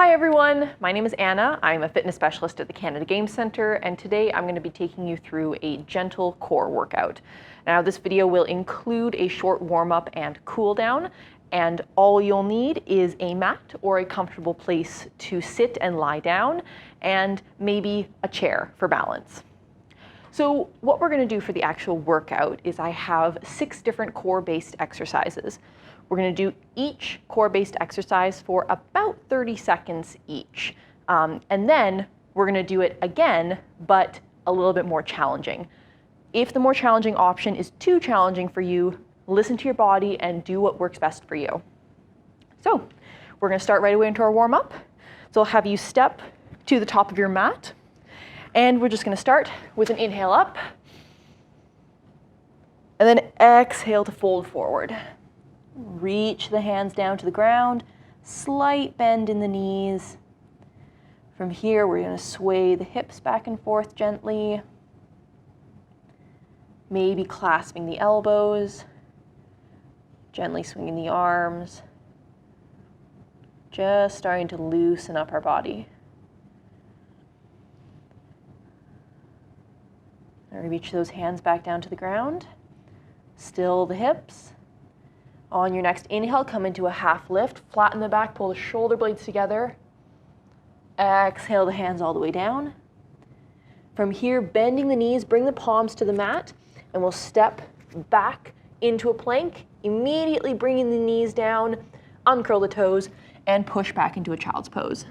Hi everyone, my name is Anna. I'm a fitness specialist at the Canada Game Centre, and today I'm going to be taking you through a gentle core workout. Now this video will include a short warm-up and cool down, and all you'll need is a mat or a comfortable place to sit and lie down, and maybe a chair for balance. So what we're going to do for the actual workout is I have 6 different core-based exercises. We're going to do each core-based exercise for about 30 seconds each. And then we're going to do it again, but a little bit more challenging. If the more challenging option is too challenging for you, listen to your body and do what works best for you. So we're going to start right away into our warm-up. So I'll have you step to the top of your mat. And we're just going to start with an inhale up. And then exhale to fold forward. Reach the hands down to the ground, slight bend in the knees. From here, we're going to sway the hips back and forth gently, maybe clasping the elbows, gently swinging the arms, just starting to loosen up our body. And reach those hands back down to the ground, still the hips. On your next inhale, come into a half lift, flatten the back, pull the shoulder blades together. Exhale the hands all the way down. From here, bending the knees, bring the palms to the mat, and we'll step back into a plank, immediately bringing the knees down, uncurl the toes, and push back into a child's pose.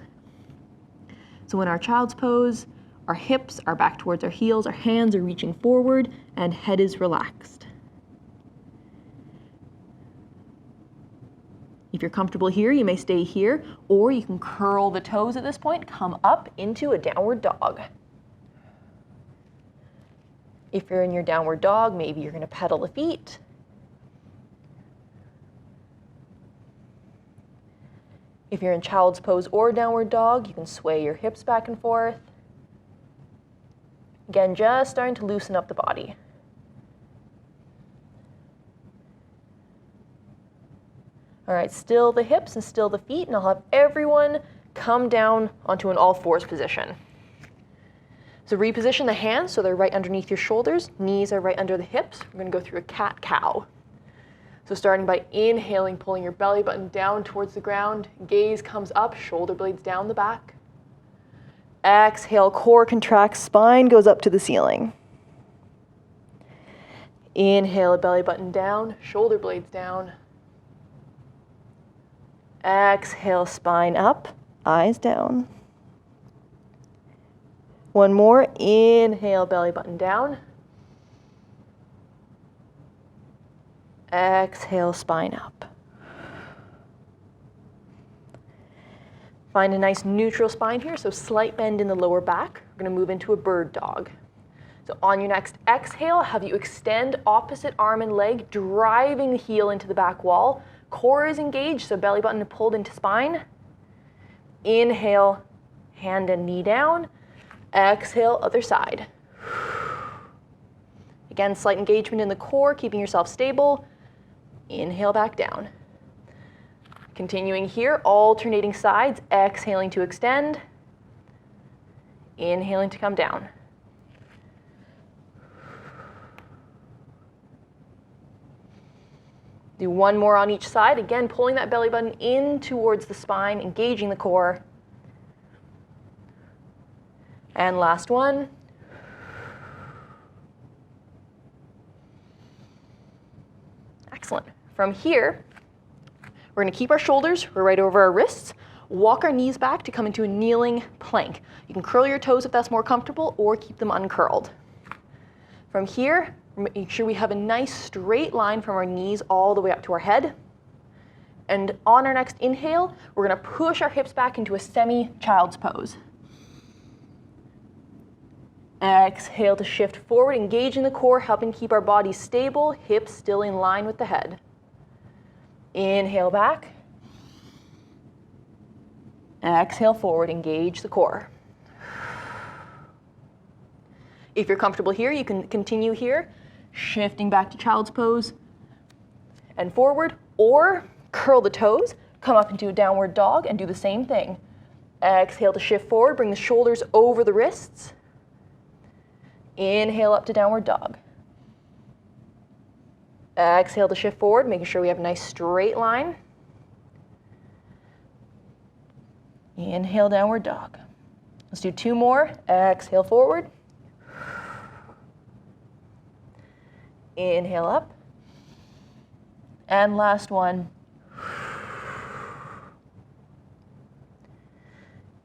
So in our child's pose, our hips are back towards our heels, our hands are reaching forward, and head is relaxed. If you're comfortable here, you may stay here, or you can curl the toes at this point, come up into a downward dog. If you're in your downward dog, maybe you're going to pedal the feet. If you're in child's pose or downward dog, you can sway your hips back and forth. Again, just starting to loosen up the body. All right, still the hips and still the feet, and I'll have everyone come down onto an all-fours position. So reposition the hands so they're right underneath your shoulders, knees are right under the hips. We're gonna go through a cat-cow. So starting by inhaling, pulling your belly button down towards the ground, gaze comes up, shoulder blades down the back. Exhale, core contracts, spine goes up to the ceiling. Inhale, belly button down, shoulder blades down. Exhale, spine up, eyes down. One more, inhale, belly button down. Exhale, spine up. Find a nice neutral spine here, so slight bend in the lower back. We're going to move into a bird dog. So on your next exhale, have you extend opposite arm and leg, driving the heel into the back wall. Core is engaged, so belly button pulled into spine. Inhale, hand and knee down. Exhale, other side. Again, slight engagement in the core, keeping yourself stable. Inhale, back down. Continuing here, alternating sides, exhaling to extend. Inhaling to come down. Do one more on each side. Again, pulling that belly button in towards the spine, engaging the core. And last one. Excellent. From here, we're going to keep our shoulders right over our wrists, walk our knees back to come into a kneeling plank. You can curl your toes if that's more comfortable, or keep them uncurled. From here, make sure we have a nice straight line from our knees all the way up to our head. And on our next inhale, we're going to push our hips back into a semi-child's pose. Exhale to shift forward, engaging the core, helping keep our body stable, hips still in line with the head. Inhale back. Exhale forward, engage the core. If you're comfortable here, you can continue here, shifting back to child's pose and forward, or curl the toes, come up into a downward dog and do the same thing. Exhale to shift forward, bring the shoulders over the wrists. Inhale up to downward dog. Exhale to shift forward, making sure we have a nice straight line. Inhale, downward dog. Let's do 2 more. Exhale forward. Inhale up. And last one.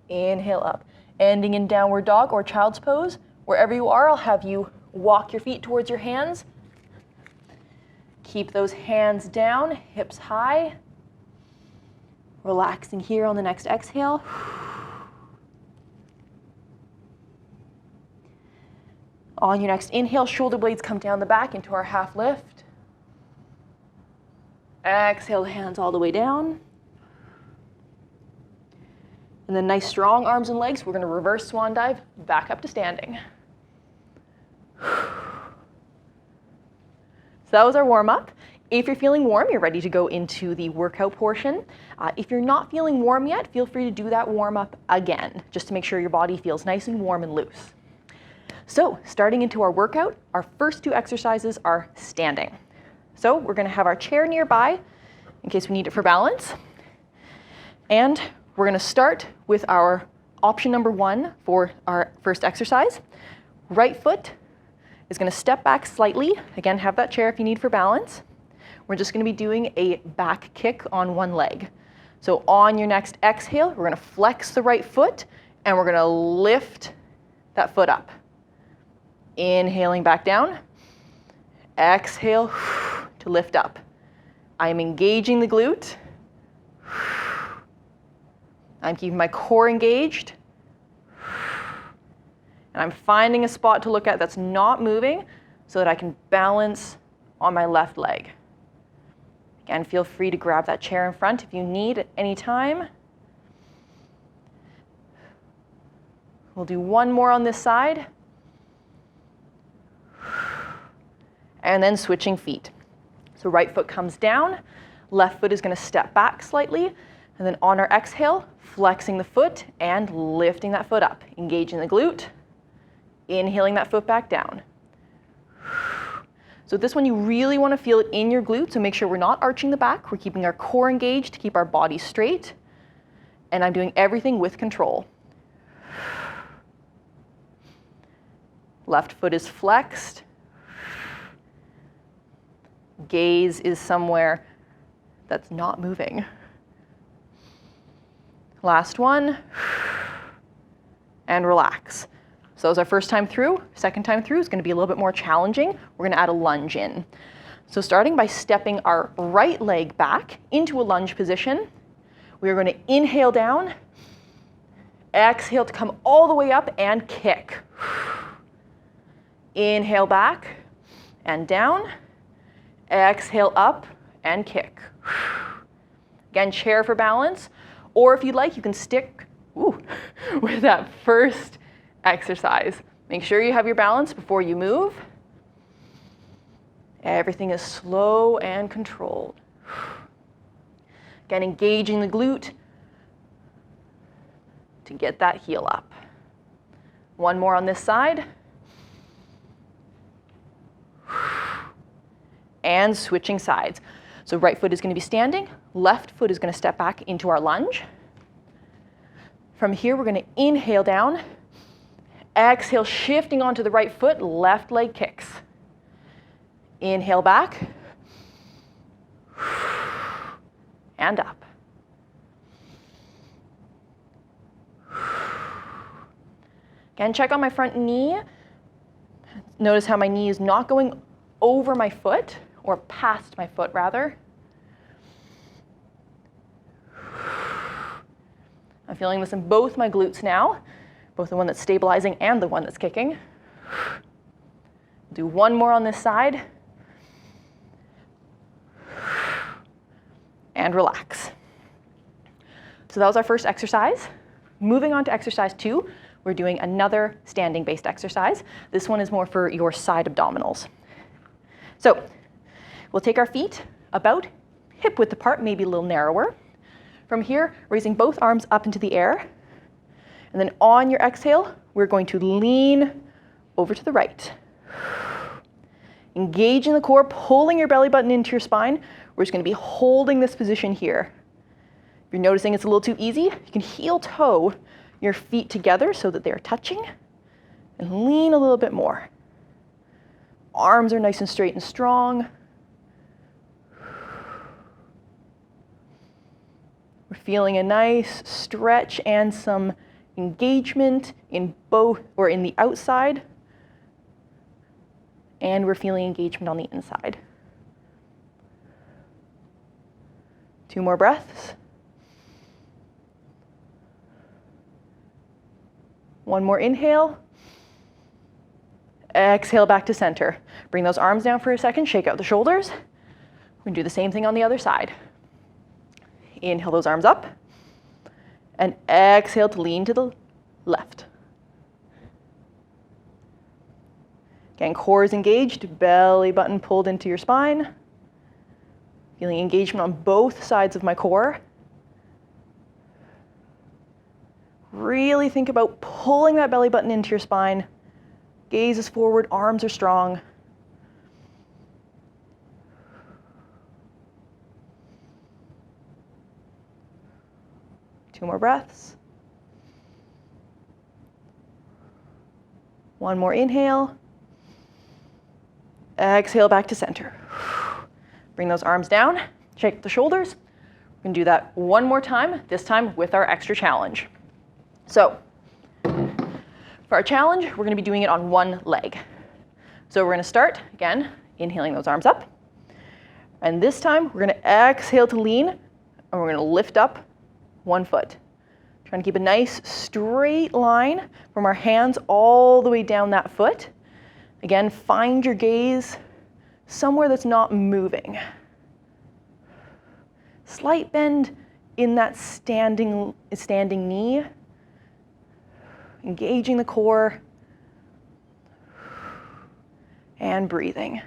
Inhale up. Ending in downward dog or child's pose. Wherever you are, I'll have you walk your feet towards your hands. Keep those hands down, hips high. Relaxing here on the next exhale. On your next inhale, shoulder blades come down the back into our half lift. Exhale, hands all the way down. And then nice strong arms and legs. We're going to reverse swan dive back up to standing. So that was our warm-up. If you're feeling warm, you're ready to go into the workout portion. If you're not feeling warm yet, feel free to do that warm-up again, just to make sure your body feels nice and warm and loose. So starting into our workout, our first 2 exercises are standing. So we're going to have our chair nearby in case we need it for balance. And we're going to start with our option number 1 for our first exercise. Right foot is going to step back slightly. Again, have that chair if you need for balance. We're just going to be doing a back kick on one leg. So on your next exhale, we're going to flex the right foot and we're going to lift that foot up. Inhaling back down. Exhale to lift up. I'm engaging the glute. I'm keeping my core engaged. And I'm finding a spot to look at that's not moving so that I can balance on my left leg. Again, feel free to grab that chair in front if you need at any time. We'll do 1 more on this side. And then switching feet. So right foot comes down, left foot is going to step back slightly, and then on our exhale, flexing the foot and lifting that foot up, engaging the glute, inhaling that foot back down. So this one, you really want to feel it in your glute, so make sure we're not arching the back, we're keeping our core engaged to keep our body straight, and I'm doing everything with control. Left foot is flexed. Gaze is somewhere that's not moving. Last one, and relax. So that was our first time through. Second time through is going to be a little bit more challenging. We're going to add a lunge in. So starting by stepping our right leg back into a lunge position, we are going to inhale down, exhale to come all the way up and kick. Inhale back and down. Exhale up and kick. Again, chair for balance. Or if you'd like, you can stick with that first exercise. Make sure you have your balance before you move. Everything is slow and controlled. Again, engaging the glute to get that heel up. 1 more on this side. And switching sides. So right foot is going to be standing, left foot is going to step back into our lunge. From here, we're going to inhale down, exhale, shifting onto the right foot, left leg kicks. Inhale back, and up. Again, check on my front knee. Notice how my knee is not going over my foot, or past my foot rather. I'm feeling this in both my glutes now, both the one that's stabilizing and the one that's kicking. Do 1 more on this side. And relax. So that was our first exercise. Moving on to exercise 2, we're doing another standing-based exercise. This one is more for your side abdominals. So we'll take our feet about hip width apart, maybe a little narrower. From here, raising both arms up into the air, And then on your exhale, we're going to lean over to the right. Engaging the core, pulling your belly button into your spine. We're just going to be holding this position here. If you're noticing it's a little too easy, you can heel toe your feet together so that they're touching, and lean a little bit more. Arms are nice and straight and strong. We're feeling a nice stretch and some engagement in both, or in the outside, and we're feeling engagement on the inside. 2 more breaths. 1 more inhale. Exhale back to center. Bring those arms down for a second, shake out the shoulders. We're gonna do the same thing on the other side. Inhale those arms up, and exhale to lean to the left. Again, core is engaged, belly button pulled into your spine. Feeling engagement on both sides of my core. Really think about pulling that belly button into your spine. Gaze is forward, arms are strong. Two more breaths. 1 more inhale. Exhale back to center. Bring those arms down, shake the shoulders. We're gonna do that 1 more time, this time with our extra challenge. So, for our challenge, we're gonna be doing it on 1 leg. So we're gonna start, again, inhaling those arms up. And this time, we're gonna exhale to lean, and we're gonna lift up 1 foot. Trying to keep a nice straight line from our hands all the way down that foot. Again, find your gaze somewhere that's not moving. Slight bend in that standing knee. Engaging the core and breathing.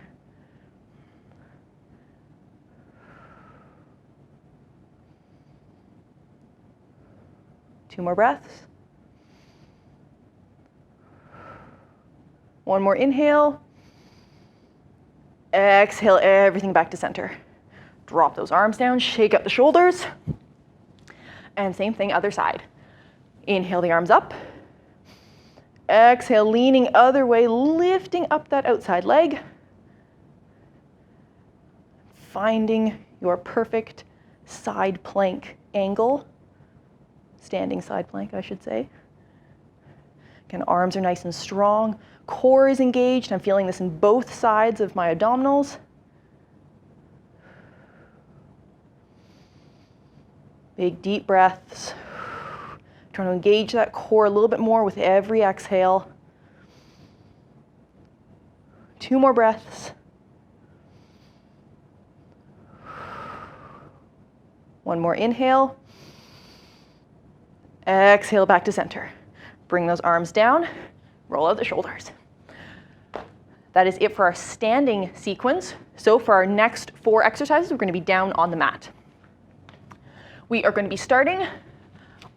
Two more breaths. 1 more inhale. Exhale everything back to center. Drop those arms down, shake out the shoulders. And same thing, other side. Inhale the arms up. Exhale, leaning other way, lifting up that outside leg. Finding your perfect side plank angle. Standing side plank, I should say. Again, arms are nice and strong. Core is engaged. I'm feeling this in both sides of my abdominals. Big deep breaths. Trying to engage that core a little bit more with every exhale. 2 more breaths. 1 more inhale. Exhale back to center. Bring those arms down, roll out the shoulders. That is it for our standing sequence. So for our next 4 exercises, we're going to be down on the mat. We are going to be starting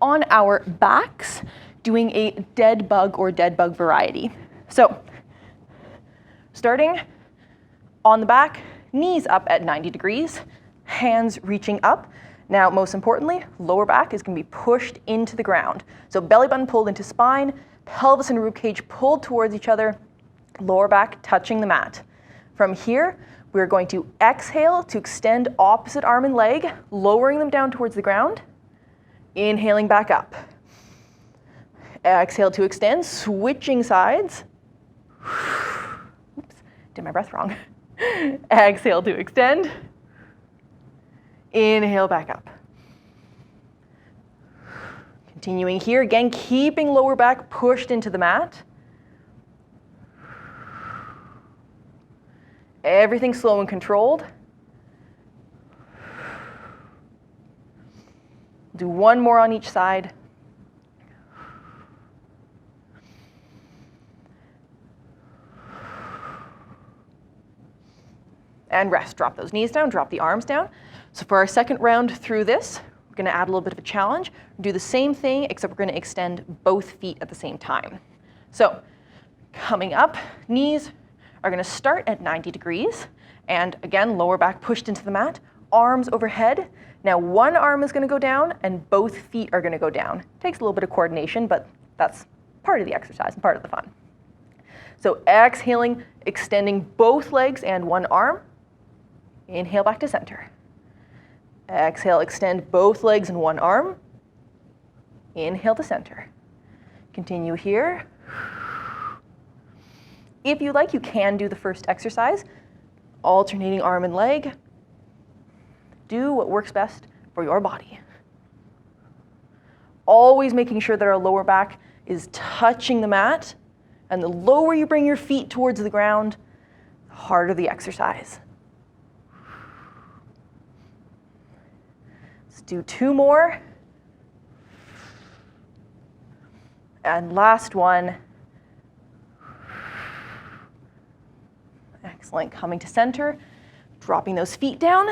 on our backs, doing a dead bug or dead bug variety. So, starting on the back, knees up at 90 degrees, hands reaching up. Now, most importantly, lower back is going to be pushed into the ground. So belly button pulled into spine, pelvis and ribcage pulled towards each other, lower back touching the mat. From here, we're going to exhale to extend opposite arm and leg, lowering them down towards the ground. Inhaling back up. Exhale to extend, switching sides. Oops, did my breath wrong. Exhale to extend. Inhale back up. Continuing here, again, keeping lower back pushed into the mat. Everything slow and controlled. Do 1 more on each side. And rest. Drop those knees down, drop the arms down. So for our second round through this, we're going to add a little bit of a challenge. Do the same thing, except we're going to extend both feet at the same time. So coming up, knees are going to start at 90 degrees. And again, lower back pushed into the mat, arms overhead. Now one arm is going to go down and both feet are going to go down. Takes a little bit of coordination, but that's part of the exercise and part of the fun. So exhaling, extending both legs and one arm. Inhale back to center. Exhale, extend both legs and one arm. Inhale to center. Continue here. If you like, you can do the first exercise, alternating arm and leg. Do what works best for your body. Always making sure that our lower back is touching the mat, and the lower you bring your feet towards the ground, the harder the exercise. Let's do 2 more. And last one. Excellent. Coming to center, dropping those feet down.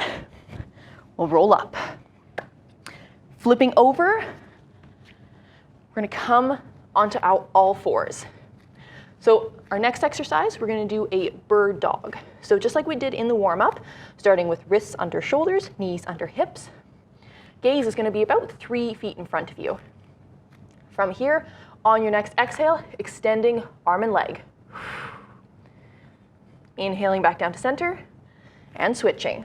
We'll roll up. Flipping over, we're going to come onto all fours. So our next exercise, we're going to do a bird dog. So just like we did in the warm-up, starting with wrists under shoulders, knees under hips. Gaze is going to be about 3 feet in front of you. From here, on your next exhale, extending arm and leg. Inhaling back down to center and switching.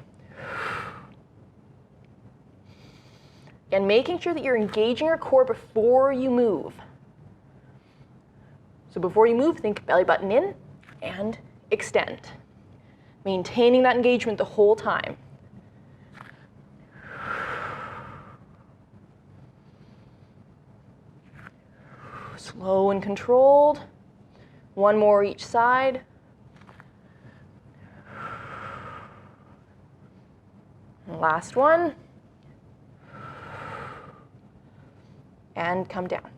And making sure that you're engaging your core before you move. So before you move, think belly button in and extend. Maintaining that engagement the whole time. Slow and controlled. 1 more each side. And last one. And come down.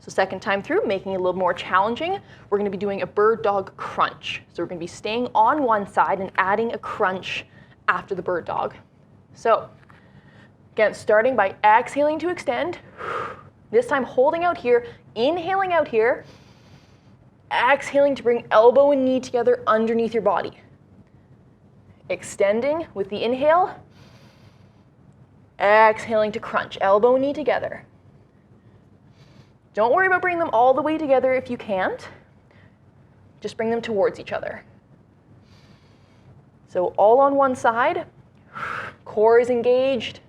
So second time through, making it a little more challenging, we're going to be doing a bird dog crunch. So we're going to be staying on one side and adding a crunch after the bird dog. So again, starting by exhaling to extend. This time holding out here, inhaling out here, exhaling to bring elbow and knee together underneath your body. Extending with the inhale, exhaling to crunch, elbow and knee together. Don't worry about bringing them all the way together if you can't. Just bring them towards each other. So all on one side, core is engaged.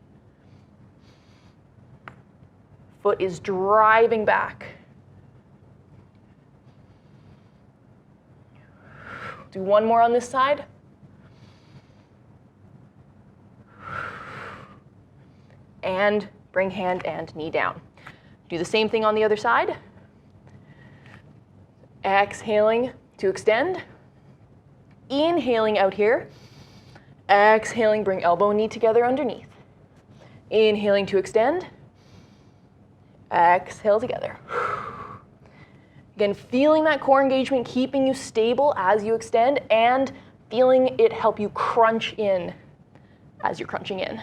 Foot is driving back. Do 1 more on this side. And bring hand and knee down. Do the same thing on the other side. Exhaling to extend. Inhaling out here. Exhaling, bring elbow and knee together underneath. Inhaling to extend. Exhale together. Again, feeling that core engagement, keeping you stable as you extend, and feeling it help you crunch in as you're crunching in.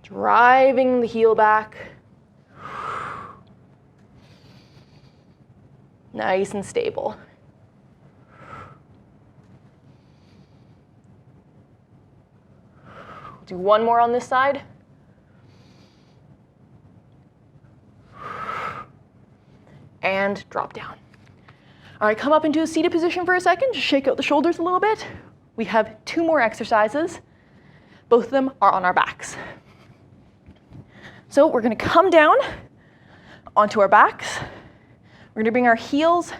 Driving the heel back. Nice and stable. Do 1 more on this side. And drop down. All right, come up into a seated position for a second. Just shake out the shoulders a little bit. We have 2 more exercises. Both of them are on our backs. So we're going to come down onto our backs. We're going to bring our heels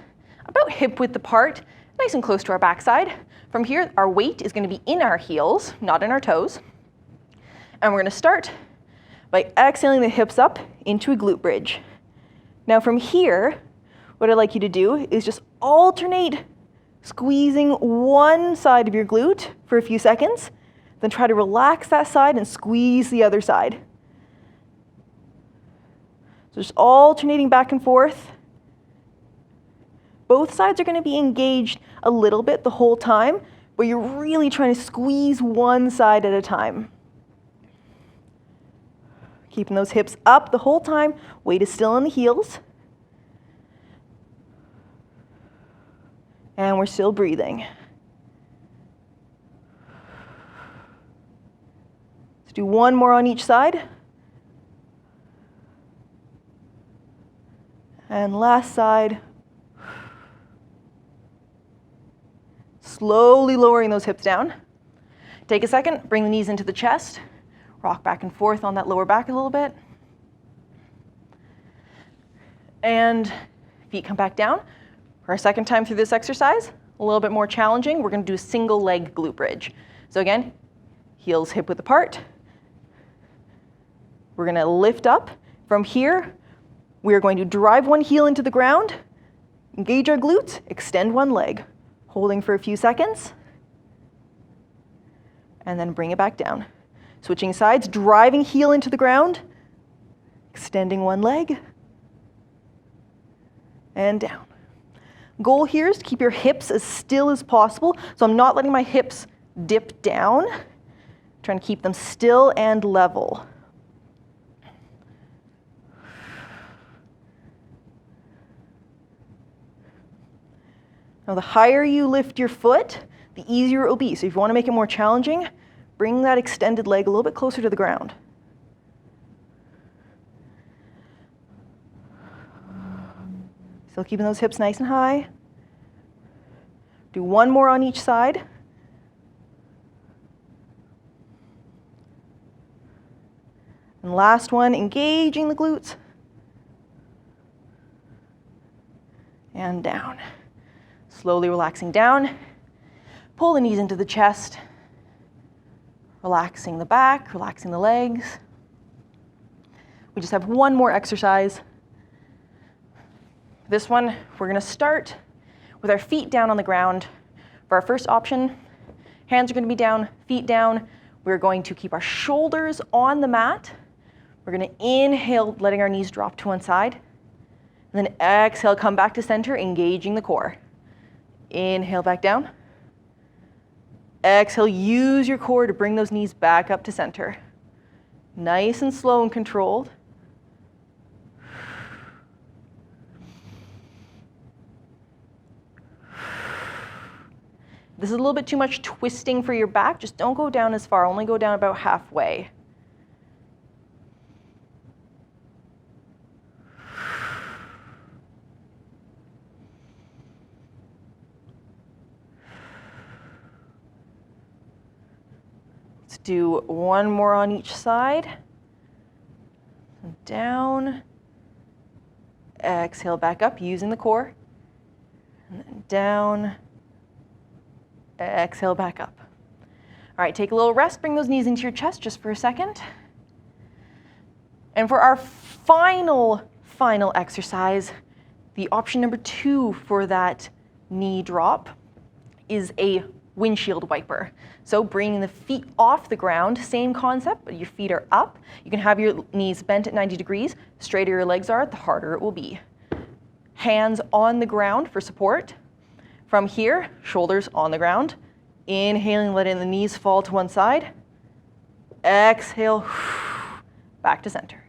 about hip width apart, nice and close to our backside. From here, our weight is going to be in our heels, not in our toes. And we're going to start by exhaling the hips up into a glute bridge. Now from here, what I'd like you to do is just alternate squeezing one side of your glute for a few seconds, then try to relax that side and squeeze the other side. So just alternating back and forth. Both sides are going to be engaged a little bit the whole time, but you're really trying to squeeze one side at a time. Keeping those hips up the whole time. Weight is still on the heels. And we're still breathing. Let's do one more on each side. And last side. Slowly lowering those hips down. Take a second, bring the knees into the chest. Rock back and forth on that lower back a little bit. And feet come back down. For our second time through this exercise, a little bit more challenging, we're going to do a single leg glute bridge. So again, heels hip width apart. We're going to lift up. From here, we are going to drive one heel into the ground, engage our glutes, extend one leg, holding for a few seconds, and then bring it back down. Switching sides, driving heel into the ground, extending one leg, and down. Goal here is to keep your hips as still as possible. So I'm not letting my hips dip down. I'm trying to keep them still and level. Now the higher you lift your foot, the easier it will be. So if you want to make it more challenging, bring that extended leg a little bit closer to the ground. Still keeping those hips nice and high. Do one more on each side. And last one, engaging the glutes. And down. Slowly relaxing down. Pull the knees into the chest. Relaxing the back, relaxing the legs. We just have one more exercise. This one, we're going to start with our feet down on the ground. For our first option, hands are going to be down, feet down. We're going to keep our shoulders on the mat. We're going to inhale, letting our knees drop to one side. And then exhale, come back to center, engaging the core. Inhale back down. Exhale, use your core to bring those knees back up to center. Nice and slow and controlled. This is a little bit too much twisting for your back. Just don't go down as far. Only go down about halfway. Let's do one more on each side. Down. Exhale back up using the core. And then down. Exhale back up. All right, take a little rest. Bring those knees into your chest just for a second. And for our final exercise, the option number 2 for that knee drop is a windshield wiper. So bringing the feet off the ground, same concept, but your feet are up. You can have your knees bent at 90 degrees. The straighter your legs are, the harder it will be. Hands on the ground for support. From here, shoulders on the ground. Inhaling, letting the knees fall to one side. Exhale, back to center.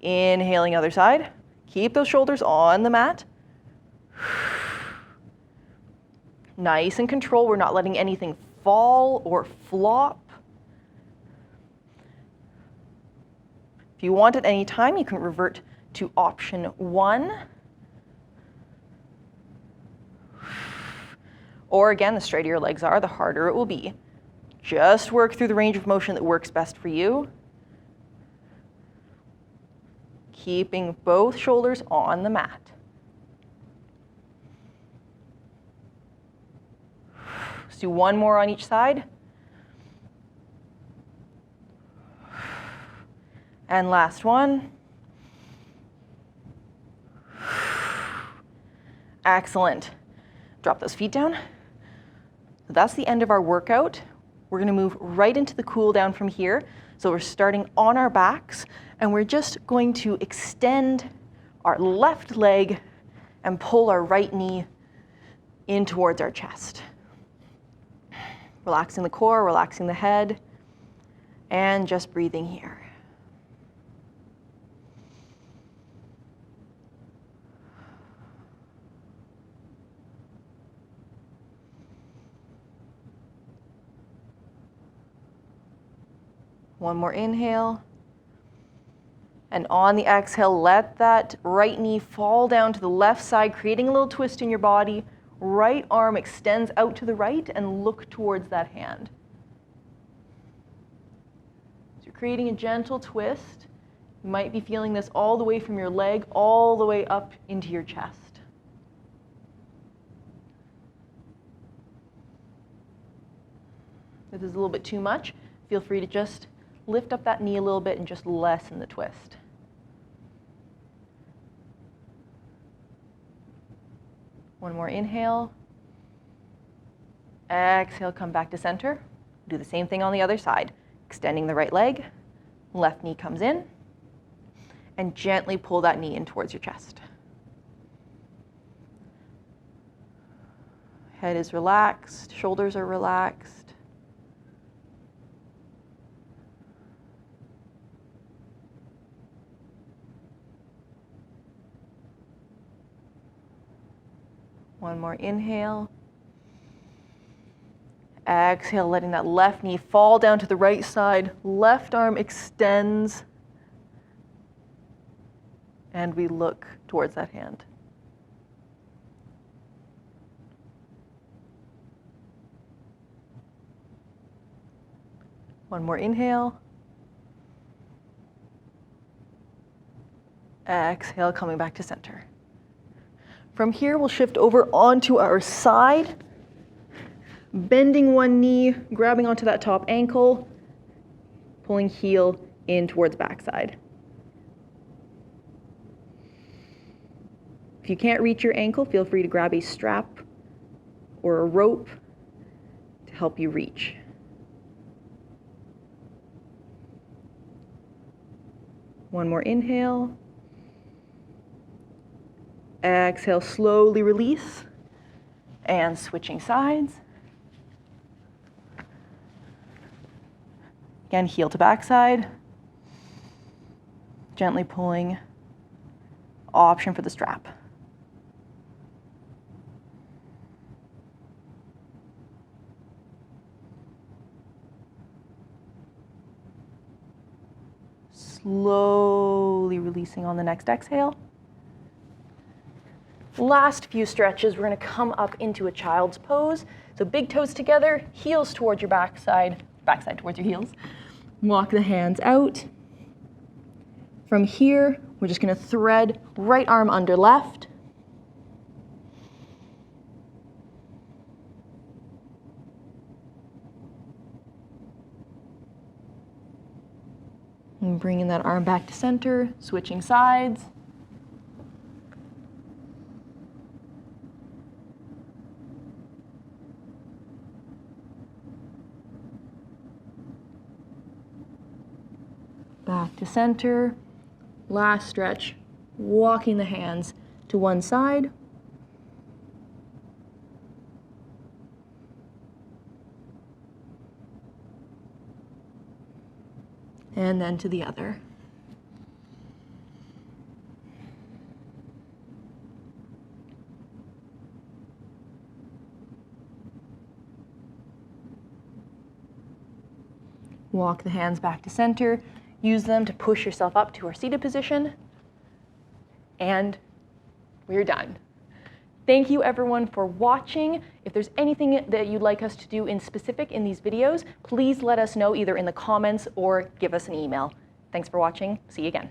Inhaling, other side. Keep those shoulders on the mat. Nice and controlled. We're not letting anything fall or flop. If you want at any time, you can revert to option 1. Or again, the straighter your legs are, the harder it will be. Just work through the range of motion that works best for you. Keeping both shoulders on the mat. Let's do one more on each side. And last one. Excellent. Drop those feet down. That's the end of our workout. We're going to move right into the cool down from here. So we're starting on our backs, and we're just going to extend our left leg and pull our right knee in towards our chest. Relaxing the core, relaxing the head, and just breathing here. One more inhale. And on the exhale, let that right knee fall down to the left side, creating a little twist in your body. Right arm extends out to the right and look towards that hand. So you're creating a gentle twist. You might be feeling this all the way from your leg, all the way up into your chest. If this is a little bit too much, feel free to just lift up that knee a little bit and just lessen the twist. One more inhale. Exhale, come back to center. Do the same thing on the other side. Extending the right leg, left knee comes in, and gently pull that knee in towards your chest. Head is relaxed, shoulders are relaxed. One more inhale. Exhale, letting that left knee fall down to the right side. Left arm extends. And we look towards that hand. One more inhale. Exhale, coming back to center. From here, we'll shift over onto our side, bending one knee, grabbing onto that top ankle, pulling heel in towards backside. If you can't reach your ankle, feel free to grab a strap or a rope to help you reach. One more inhale. Exhale, slowly release, and switching sides. Again, heel to backside. Gently pulling, option for the strap. Slowly releasing on the next exhale. Last few stretches, we're going to come up into a child's pose. So big toes together, heels towards your backside towards your heels. Walk the hands out. From here, we're just going to thread right arm under left. And bringing that arm back to center, switching sides. Back to center. Last stretch, walking the hands to one side. And then to the other. Walk the hands back to center. Use them to push yourself up to our seated position. And we're done. Thank you everyone for watching. If there's anything that you'd like us to do in specific in these videos, please let us know either in the comments or give us an email. Thanks for watching. See you again.